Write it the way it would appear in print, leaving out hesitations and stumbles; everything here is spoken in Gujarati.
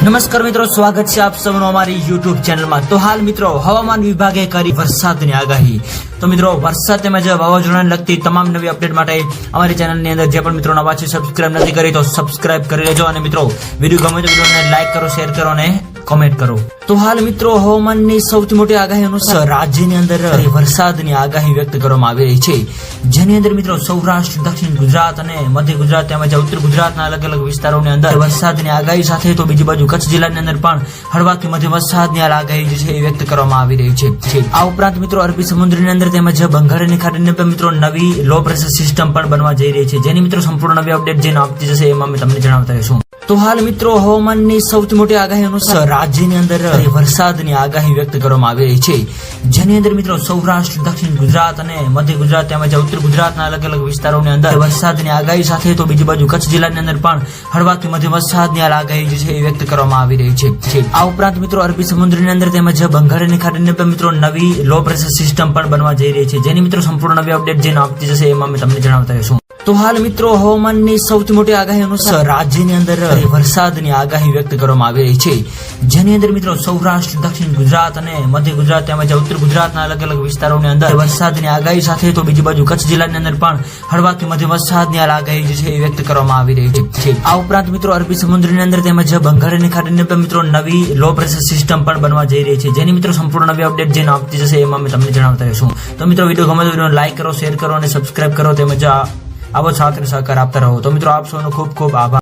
નમસ્કાર મિત્રો, સ્વાગત છે આપ સૌનું અમારી YouTube ચેનલમાં। તો હાલ મિત્રો હવામાન વિભાગે કરી વરસાદની આગાહી। તો મિત્રો વરસાદ તેમજ વાવાઝોડાને લગતી તમામ નવી અપડેટ માટે અમારી ચેનલની અંદર જે પણ મિત્રો નવા છે સબસ્ક્રાઇબ નથી કરી તો સબસ્ક્રાઇબ કરી લેજો અને મિત્રો વિડીયો ગમે તો વિડીયોને લાઈક કરો, શેર કરો અને કમેન્ટ કરો। તો હાલ મિત્રો હવામાનની સૌથી મોટી આગાહી અનુસાર રાજ્યની અંદર વરસાદની આગાહી વ્યક્ત કરવામાં આવી રહી છે, જેની અંદર મિત્રો સૌરાષ્ટ્ર, દક્ષિણ ગુજરાત અને મધ્ય ગુજરાત તેમજ ઉત્તર ગુજરાતના અલગ અલગ વિસ્તારોની અંદર વરસાદની આગાહી સાથે તો બીજી બાજુ કચ્છ જિલ્લાની અંદર પણ હળવાથી મધ્ય વરસાદની આગાહી જે છે એ વ્યક્ત કરવામાં આવી રહી છે। આ ઉપરાંત મિત્રો અરબી સમુદ્રની અંદર તેમજ બંગાળની ખાડીની અંદર મિત્રો નવી લો પ્રેશર સિસ્ટમ પણ બનવા જઈ રહી છે, જેની મિત્રો સંપૂર્ણ નવી અપડેટ જે આપતી જશે એમાં અમે તમને જણાવતા રહીશું। તો હાલ મિત્રો હવામાનની સૌથી મોટી આગાહી અનુસાર રાજ્યની અંદર વરસાદની આગાહી વ્યક્ત કરવામાં આવી રહી છે, જેની અંદર મિત્રો સૌરાષ્ટ્ર, દક્ષિણ ગુજરાત અને મધ્ય ગુજરાત તેમજ ઉત્તર ગુજરાતના અલગ અલગ વિસ્તારોની અંદર વરસાદની આગાહી સાથે તો બીજી બાજુ કચ્છ જિલ્લાની અંદર પણ હળવાથી મધ્ય વરસાદની આગાહી જે છે એ વ્યક્ત કરવામાં આવી રહી છે। આ ઉપરાંત મિત્રો અરબી સમુદ્રની અંદર તેમજ બંગાળની ખાડીની અંદર મિત્રો નવી લો પ્રેશર સિસ્ટમ પણ બનવા જઈ રહી છે, જેની મિત્રો સંપૂર્ણ નવી અપડેટ જે આપતી જશે એમાં અમે તમને જણાવતા રહીશું। તો હાલ મિત્રો હવામાનની સૌથી મોટી આગાહી અનુસાર રાજ્યની અંદર વરસાદની આગાહી વ્યક્ત કરવામાં આવી રહી છે, જેની અંદર મિત્રો સૌરાષ્ટ્ર, દક્ષિણ ગુજરાત અને મધ્ય ગુજરાત તેમજ ઉત્તર ગુજરાતના અલગ અલગ વિસ્તારોની અંદર વરસાદની આગાહી સાથે તો બીજી બાજુ કચ્છ જિલ્લાની અંદર પણ હળવાથી મધ્ય વરસાદની આગાહી જે છે એ વ્યક્ત કરવામાં આવી રહી છે। આ ઉપરાંત મિત્રો અરબી સમુદ્રની અંદર તેમજ બંગાળની ખાડીની અંદર મિત્રો નવી લો પ્રેશર સિસ્ટમ પણ બનવા જઈ રહી છે, જેની મિત્રો સંપૂર્ણ નવી અપડેટ જે આપતી જશે એમાં અમે તમને જણાવતા રહીશું। તો મિત્રો વિડીયો ગમે તો વિડીયોને લાઈક કરો, શેર કરો અને સબસ્ક્રાઇબ કરો તેમજ આવો સાથ અને સહકાર આપતા રહો। તો મિત્રો આપ સૌનો ખૂબ ખૂબ આભાર।